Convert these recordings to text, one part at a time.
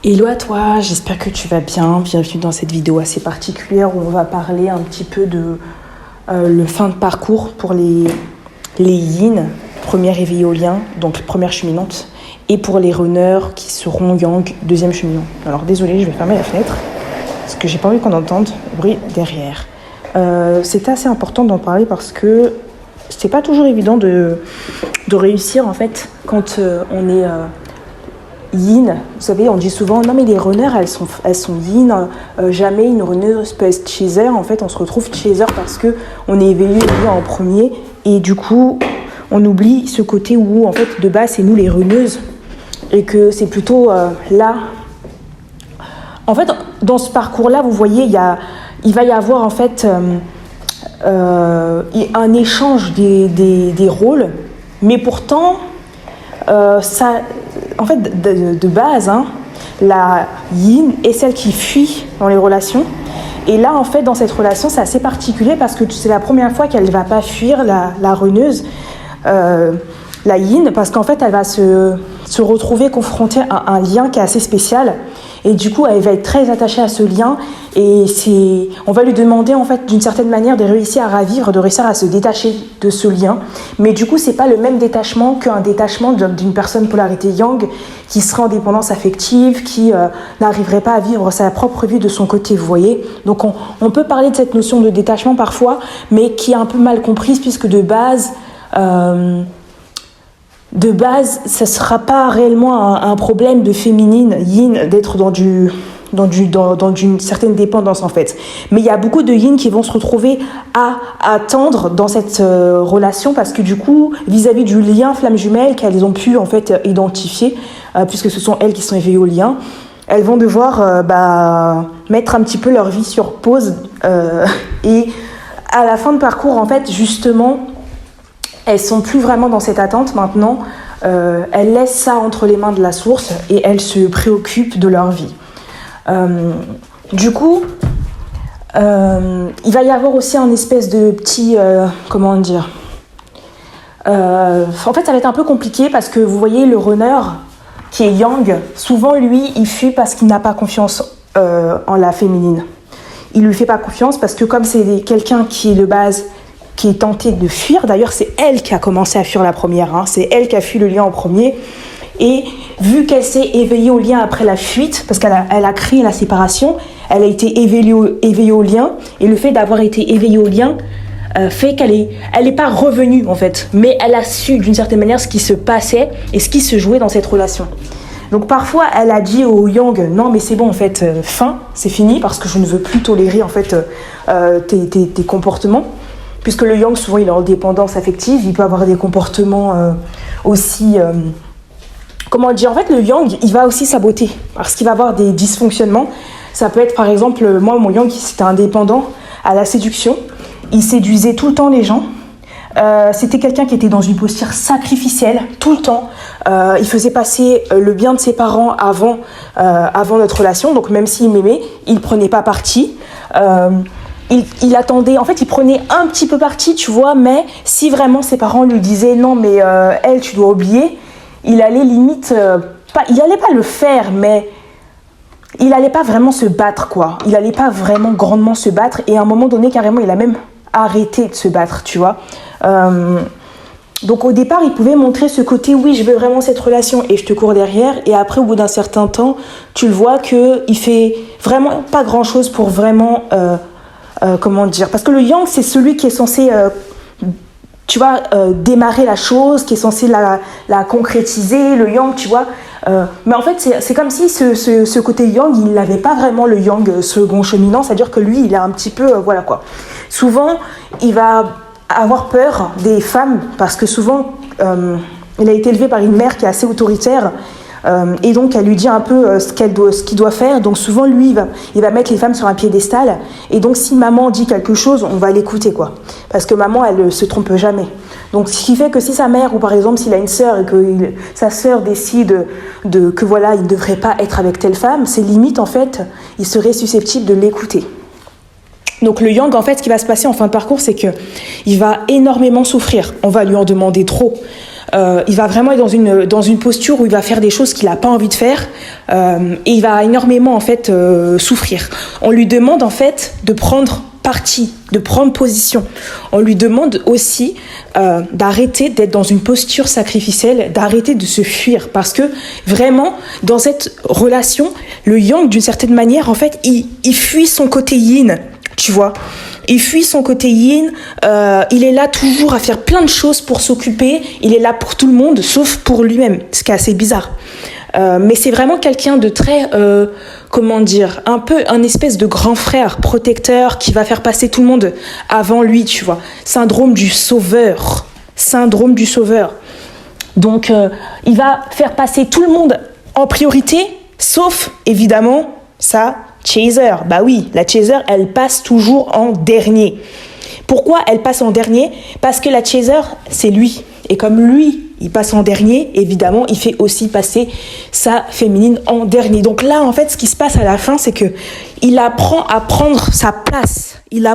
Hello à toi, j'espère que tu vas bien. Bienvenue dans cette vidéo assez particulière où on va parler un petit peu de le fin de parcours pour les yin, première évéolien, donc première cheminante, et pour les runners qui seront yang, deuxième cheminant. Alors désolé, je vais fermer la fenêtre parce que j'ai pas envie qu'on entende le bruit derrière. C'est assez important d'en parler parce que c'est pas toujours évident de réussir en fait quand on est yin. Vous savez, on dit souvent non mais les runners elles sont yin, jamais une runneuse peut être chaser. En fait on se retrouve chaser parce que on est éveillé en premier et du coup on oublie ce côté où en fait de base c'est nous les runneuses et que c'est plutôt là. En fait dans ce parcours là vous voyez il va y avoir en fait un échange des rôles, mais pourtant ça, en fait, de base, hein, la yin est celle qui fuit dans les relations. Et là, en fait, dans cette relation, c'est assez particulier parce que c'est la première fois qu'elle ne va pas fuir la runneuse, la yin, parce qu'en fait, elle va se retrouver confrontée à un lien qui est assez spécial. Et du coup, elle va être très attachée à ce lien. Et on va lui demander, en fait, d'une certaine manière, de réussir à ravivre, de réussir à se détacher de ce lien. Mais du coup, c'est pas le même détachement qu'un détachement d'une personne polarité yang qui serait en dépendance affective, qui n'arriverait pas à vivre sa propre vie de son côté, vous voyez. Donc, on peut parler de cette notion de détachement parfois, mais qui est un peu mal comprise puisque de base, ça ne sera pas réellement un problème de féminine, yin, d'être dans une certaine dépendance en fait. Mais il y a beaucoup de yin qui vont se retrouver à attendre dans cette relation parce que du coup, vis-à-vis du lien flamme jumelle qu'elles ont pu en fait identifier, puisque ce sont elles qui sont éveillées au lien, elles vont devoir mettre un petit peu leur vie sur pause et à la fin de parcours en fait justement elles sont plus vraiment dans cette attente maintenant, elles laissent ça entre les mains de la source et elles se préoccupent de leur vie. Du coup, il va y avoir aussi un espèce de petit, comment dire, en fait ça va être un peu compliqué parce que vous voyez le runner qui est yang, souvent lui il fuit parce qu'il n'a pas confiance en la féminine. Il lui fait pas confiance parce que comme c'est quelqu'un qui est de base qui est tentée de fuir. D'ailleurs, c'est elle qui a commencé à fuir la première. Hein. C'est elle qui a fui le lien en premier. Et vu qu'elle s'est éveillée au lien après la fuite, parce qu'elle a créé la séparation, elle a été éveillée au lien. Et le fait d'avoir été éveillée au lien fait qu'elle est pas revenue, en fait. Mais elle a su, d'une certaine manière, ce qui se passait et ce qui se jouait dans cette relation. Donc parfois, elle a dit au yang, non mais c'est bon, en fait, fin, c'est fini, parce que je ne veux plus tolérer, en fait, tes comportements. Puisque le yang, souvent, il est en dépendance affective, il peut avoir des comportements aussi... comment dire ? En fait, le yang, il va aussi saboter, parce qu'il va avoir des dysfonctionnements. Ça peut être, par exemple, moi, mon yang, c'était indépendant à la séduction. Il séduisait tout le temps les gens. C'était quelqu'un qui était dans une posture sacrificielle, tout le temps. Il faisait passer le bien de ses parents avant notre relation. Donc, même s'il m'aimait, il ne prenait pas parti. Il attendait, en fait, il prenait un petit peu parti, tu vois, mais si vraiment ses parents lui disaient non, mais elle, tu dois oublier, il allait limite, il allait pas le faire, mais il allait pas vraiment se battre, quoi. Il allait pas vraiment grandement se battre, et à un moment donné, carrément, il a même arrêté de se battre, tu vois. Donc au départ, il pouvait montrer ce côté, oui, je veux vraiment cette relation, et je te cours derrière, et après, au bout d'un certain temps, tu le vois qu'il fait vraiment pas grand-chose pour vraiment... comment dire, parce que le yang c'est celui qui est censé tu vois démarrer la chose, qui est censé la concrétiser, le yang, tu vois, mais en fait c'est comme si ce côté yang il n'avait pas vraiment le yang second cheminant, c'est à dire que lui il est un petit peu voilà quoi. Souvent il va avoir peur des femmes parce que souvent il a été élevé par une mère qui est assez autoritaire. Et donc elle lui dit un peu ce qu'il doit faire. Donc souvent lui il va mettre les femmes sur un piédestal. Et donc si maman dit quelque chose, on va l'écouter quoi. Parce que maman elle se trompe jamais. Donc ce qui fait que si sa mère ou par exemple s'il a une sœur et que sa sœur décide que voilà il ne devrait pas être avec telle femme, c'est limite en fait il serait susceptible de l'écouter. Donc le yang en fait ce qui va se passer en fin de parcours c'est que il va énormément souffrir. On va lui en demander trop. il va vraiment être dans une posture où il va faire des choses qu'il n'a pas envie de faire et il va énormément en fait souffrir. On lui demande en fait de prendre parti, de prendre position. On lui demande aussi d'arrêter d'être dans une posture sacrificielle, d'arrêter de se fuir parce que vraiment dans cette relation, le yang d'une certaine manière en fait il fuit son côté yin, tu vois. Il fuit son côté yin, il est là toujours à faire plein de choses pour s'occuper, il est là pour tout le monde sauf pour lui-même, ce qui est assez bizarre. Mais c'est vraiment quelqu'un de très, comment dire, un peu un espèce de grand frère protecteur qui va faire passer tout le monde avant lui, tu vois. Syndrome du sauveur. Donc, il va faire passer tout le monde en priorité, sauf, évidemment, sa chaser. Bah oui, la chaser, elle passe toujours en dernier. Pourquoi elle passe en dernier ? Parce que la chaser, c'est lui. Et comme lui, il passe en dernier, évidemment, il fait aussi passer sa féminine en dernier. Donc là, en fait, ce qui se passe à la fin, c'est que il apprend à prendre sa place. Il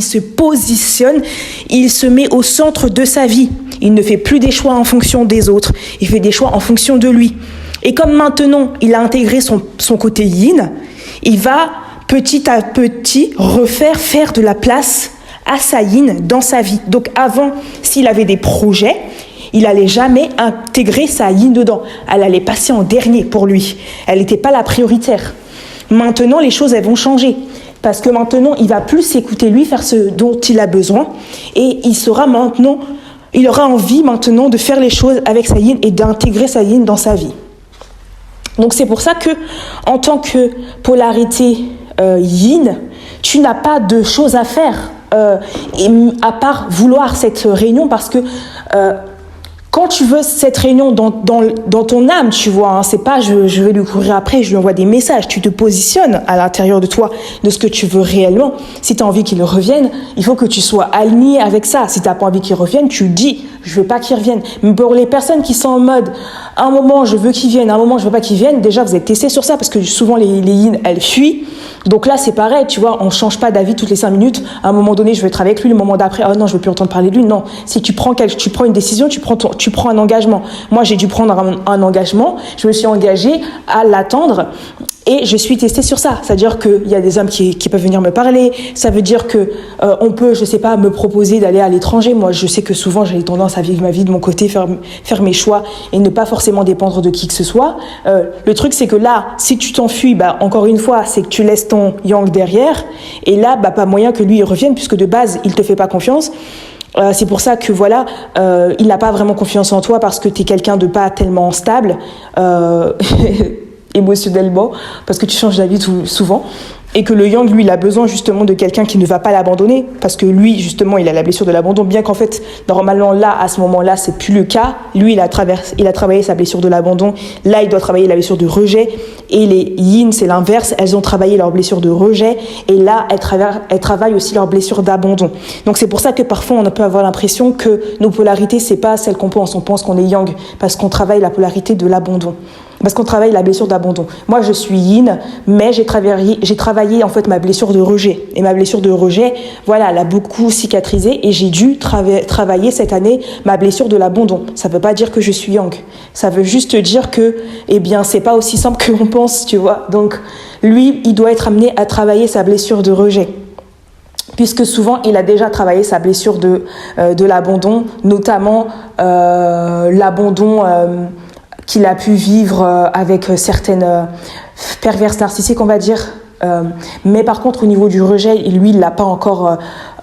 se positionne, il se met au centre de sa vie. Il ne fait plus des choix en fonction des autres, il fait des choix en fonction de lui. Et comme maintenant, il a intégré son côté yin, il va petit à petit faire de la place à sa yin dans sa vie. Donc avant, s'il avait des projets, il n'allait jamais intégrer sa yin dedans. Elle allait passer en dernier pour lui. Elle n'était pas la prioritaire. Maintenant, les choses, elles vont changer. Parce que maintenant, il va plus s'écouter lui, faire ce dont il a besoin. Et il aura envie maintenant de faire les choses avec sa yin et d'intégrer sa yin dans sa vie. Donc c'est pour ça que, en tant que polarité yin, tu n'as pas de choses à faire. À part vouloir cette réunion parce que quand tu veux cette réunion dans ton âme, tu vois, hein, c'est pas je vais lui courir après, je lui envoie des messages, tu te positionnes à l'intérieur de toi de ce que tu veux réellement. Si tu as envie qu'il revienne, il faut que tu sois aligné avec ça. Si tu n'as pas envie qu'il revienne, tu dis je veux pas qu'il revienne. Mais pour les personnes qui sont en mode à un moment je veux qu'il vienne, à un moment je veux pas qu'il vienne, déjà vous êtes testé sur ça parce que souvent les yin elles fuient. Donc là c'est pareil, tu vois, on change pas d'avis toutes les 5 minutes. À un moment donné je veux être avec lui, le moment d'après oh non je veux plus entendre parler de lui. Non, si tu prends une décision, tu prends un engagement. Moi j'ai dû prendre un engagement, je me suis engagée à l'attendre. Et je suis testée sur ça. C'est-à-dire qu'il y a des hommes qui peuvent venir me parler. Ça veut dire que on peut, je sais pas, me proposer d'aller à l'étranger. Moi, je sais que souvent, j'ai tendance à vivre ma vie de mon côté, faire mes choix et ne pas forcément dépendre de qui que ce soit. Le truc, c'est que là, si tu t'enfuis, bah, encore une fois, c'est que tu laisses ton yang derrière. Et là, bah, pas moyen que lui, il revienne, puisque de base, il te fait pas confiance. C'est pour ça que voilà, il n'a pas vraiment confiance en toi parce que tu es quelqu'un de pas tellement stable. Émotionnellement, parce que tu changes d'avis souvent, et que le yang, lui, il a besoin justement de quelqu'un qui ne va pas l'abandonner, parce que lui, justement, il a la blessure de l'abandon, bien qu'en fait, normalement, là, à ce moment-là, c'est plus le cas. Lui, il a travaillé sa blessure de l'abandon. Là, il doit travailler la blessure de rejet. Et les yin, c'est l'inverse. Elles ont travaillé leur blessure de rejet. Et là, elles travaillent aussi leur blessure d'abandon. Donc, c'est pour ça que parfois, on peut avoir l'impression que nos polarités, c'est pas celles qu'on pense. On pense qu'on est yang, parce qu'on travaille la polarité de l'abandon. Parce qu'on travaille la blessure d'abandon. Moi, je suis yin, mais j'ai travaillé en fait ma blessure de rejet. Et ma blessure de rejet, voilà, elle a beaucoup cicatrisé et j'ai dû travailler cette année ma blessure de l'abandon. Ça veut pas dire que je suis yang. Ça veut juste dire que, eh bien, c'est pas aussi simple qu'on pense, tu vois. Donc, lui, il doit être amené à travailler sa blessure de rejet. Puisque souvent, il a déjà travaillé sa blessure de l'abandon, notamment l'abandon qu'il a pu vivre avec certaines perverses narcissiques, on va dire. Mais par contre, au niveau du rejet, lui, il l'a pas encore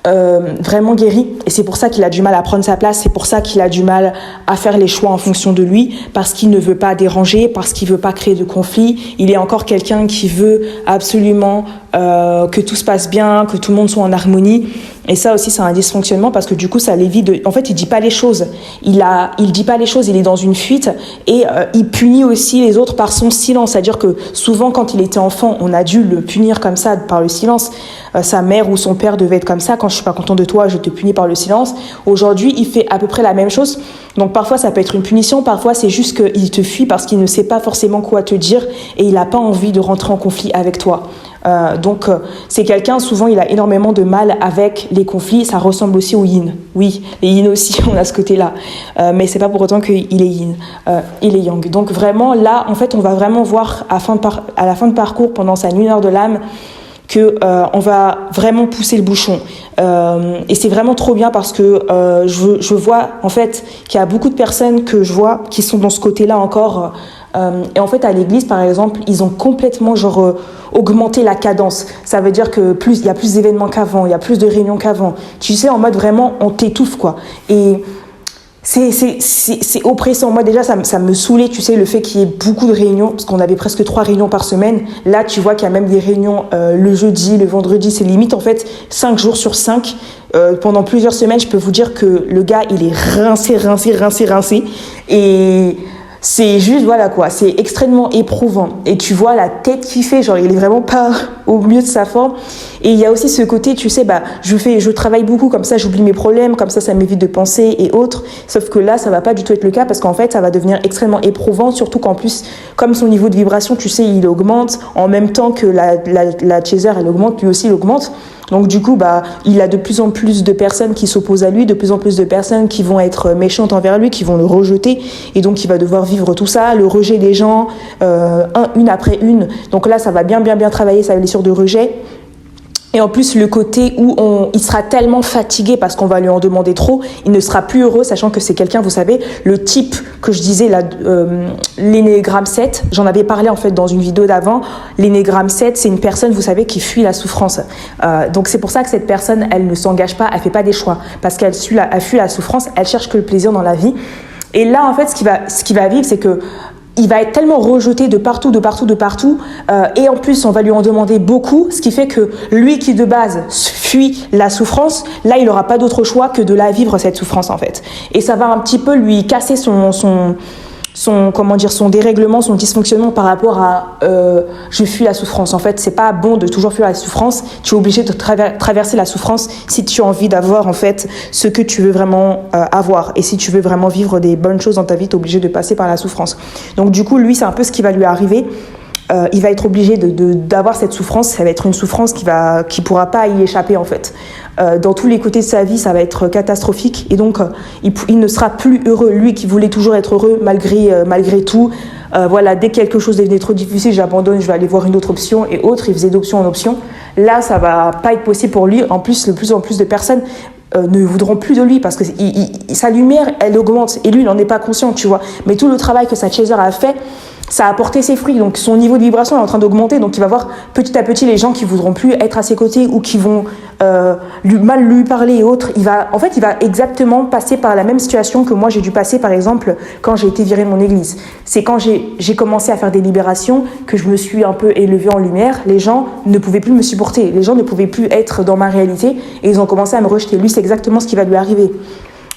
vraiment guéri. Et c'est pour ça qu'il a du mal à prendre sa place. C'est pour ça qu'il a du mal à faire les choix en fonction de lui, parce qu'il ne veut pas déranger, parce qu'il veut pas créer de conflit. Il est encore quelqu'un qui veut absolument que tout se passe bien, que tout le monde soit en harmonie. Et ça aussi, c'est un dysfonctionnement parce que du coup, ça l'évite de... En fait, il dit pas les choses. Il dit pas les choses. Il est dans une fuite et il punit aussi les autres par son silence. C'est-à-dire que souvent, quand il était enfant, on a dû le punir comme ça par le silence. Sa mère ou son père devait être comme ça. Quand je suis pas content de toi, je te punis par le silence. Aujourd'hui, il fait à peu près la même chose. Donc parfois, ça peut être une punition. Parfois, c'est juste qu'il te fuit parce qu'il ne sait pas forcément quoi te dire et il a pas envie de rentrer en conflit avec toi. Donc c'est quelqu'un, souvent il a énormément de mal avec les conflits. Ça ressemble aussi au yin. Oui, les yin aussi, on a ce côté-là. Mais c'est pas pour autant qu'il est yin. Il est yang. Donc vraiment là, en fait, on va vraiment voir à la fin de parcours, pendant sa nuit noire de l'âme, que on va vraiment pousser le bouchon. Et c'est vraiment trop bien parce que je vois en fait qu'il y a beaucoup de personnes que je vois qui sont dans ce côté-là encore. Et en fait, à l'église, par exemple, ils ont complètement augmenté la cadence. Ça veut dire que il y a plus d'événements qu'avant, il y a plus de réunions qu'avant. Tu sais, en mode vraiment, on t'étouffe, quoi. Et c'est oppressant. Moi, déjà, ça me saoulait, tu sais, le fait qu'il y ait beaucoup de réunions, parce qu'on avait presque 3 réunions par semaine. Là, tu vois qu'il y a même des réunions le jeudi, le vendredi. C'est limite, en fait, 5 jours sur 5. Pendant plusieurs semaines, je peux vous dire que le gars, il est rincé. Et c'est juste, voilà quoi, c'est extrêmement éprouvant. Et tu vois la tête qu'il fait, genre il est vraiment pas au mieux de sa forme. Et il y a aussi ce côté, tu sais, je travaille beaucoup, comme ça j'oublie mes problèmes, comme ça m'évite de penser et autres. Sauf que là, ça va pas du tout être le cas parce qu'en fait, ça va devenir extrêmement éprouvant, surtout qu'en plus, comme son niveau de vibration, tu sais, il augmente en même temps que la chaser, elle augmente, lui aussi il augmente. Donc du coup, il a de plus en plus de personnes qui s'opposent à lui, de plus en plus de personnes qui vont être méchantes envers lui, qui vont le rejeter. Et donc, il va devoir vivre tout ça, le rejet des gens, une après une. Donc là, ça va bien travailler sa blessure de rejet. Et en plus, le côté où il sera tellement fatigué parce qu'on va lui en demander trop, il ne sera plus heureux, sachant que c'est quelqu'un, vous savez, le type que je disais, l'énéagramme 7, j'en avais parlé en fait dans une vidéo d'avant. L'énéagramme 7, c'est une personne, vous savez, qui fuit la souffrance. Donc c'est pour ça que cette personne, elle ne s'engage pas, elle fait pas des choix, parce qu'elle fuit la souffrance, elle cherche que le plaisir dans la vie. Et là, en fait, ce qui va vivre, c'est que il va être tellement rejeté de partout, et en plus on va lui en demander beaucoup, ce qui fait que lui qui de base fuit la souffrance, là il n'aura pas d'autre choix que de la vivre cette souffrance en fait. Et ça va un petit peu lui casser son dérèglement, son dysfonctionnement par rapport à je fuis la souffrance. En fait, c'est pas bon de toujours fuir la souffrance. Tu es obligé de traverser la souffrance si tu as envie d'avoir en fait ce que tu veux vraiment avoir. Et si tu veux vraiment vivre des bonnes choses dans ta vie, tu es obligé de passer par la souffrance. Donc du coup, lui, c'est un peu ce qui va lui arriver. Il va être obligé d'avoir cette souffrance. Ça va être une souffrance qui pourra pas y échapper en fait. Dans tous les côtés de sa vie, ça va être catastrophique. Et donc, il ne sera plus heureux. Lui qui voulait toujours être heureux malgré tout. Voilà, dès que quelque chose devenait trop difficile, j'abandonne, je vais aller voir une autre option et autre. Il faisait d'option en option. Là, ça va pas être possible pour lui. En plus, de plus en plus de personnes ne voudront plus de lui parce que sa lumière, elle augmente. Et lui, il n'en est pas conscient, tu vois. Mais tout le travail que sa chaser a fait, ça a apporté ses fruits, donc son niveau de vibration est en train d'augmenter, donc il va voir petit à petit les gens qui voudront plus être à ses côtés ou qui vont mal lui parler et autres. Il va exactement passer par la même situation que moi j'ai dû passer par exemple quand j'ai été virée de mon église. C'est quand j'ai commencé à faire des libérations que je me suis un peu élevée en lumière. Les gens ne pouvaient plus me supporter, les gens ne pouvaient plus être dans ma réalité et ils ont commencé à me rejeter. Lui, c'est exactement ce qui va lui arriver.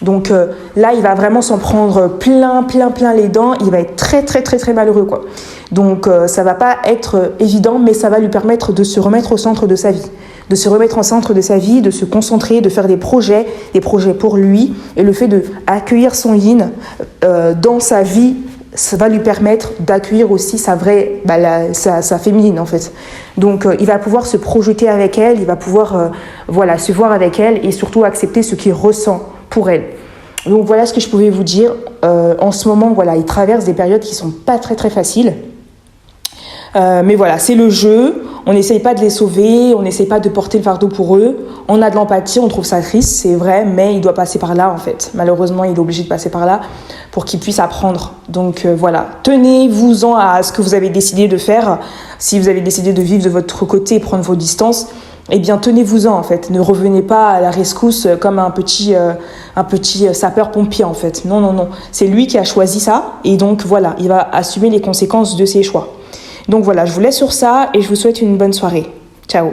Donc là, il va vraiment s'en prendre plein les dents. Il va être très malheureux, quoi. Donc ça va pas être évident, mais ça va lui permettre de se remettre au centre de sa vie. De se remettre au centre de sa vie, de se concentrer, de faire des projets pour lui. Et le fait d'accueillir son yin dans sa vie, ça va lui permettre d'accueillir aussi sa féminine en fait. Donc il va pouvoir se projeter avec elle, il va pouvoir se voir avec elle et surtout accepter ce qu'il ressent pour elle. Donc voilà ce que je pouvais vous dire. En ce moment, voilà, il traverse des périodes qui sont pas très faciles. Mais voilà, c'est le jeu. On n'essaye pas de les sauver, on n'essaye pas de porter le fardeau pour eux. On a de l'empathie, on trouve ça triste, c'est vrai, mais il doit passer par là en fait. Malheureusement, il est obligé de passer par là pour qu'il puisse apprendre. Donc voilà, tenez-vous-en à ce que vous avez décidé de faire. Si vous avez décidé de vivre de votre côté et prendre vos distances, eh bien tenez-vous-en en fait. Ne revenez pas à la rescousse comme un petit sapeur-pompier en fait. Non. C'est lui qui a choisi ça et donc voilà, il va assumer les conséquences de ses choix. Donc voilà, je vous laisse sur ça et je vous souhaite une bonne soirée. Ciao.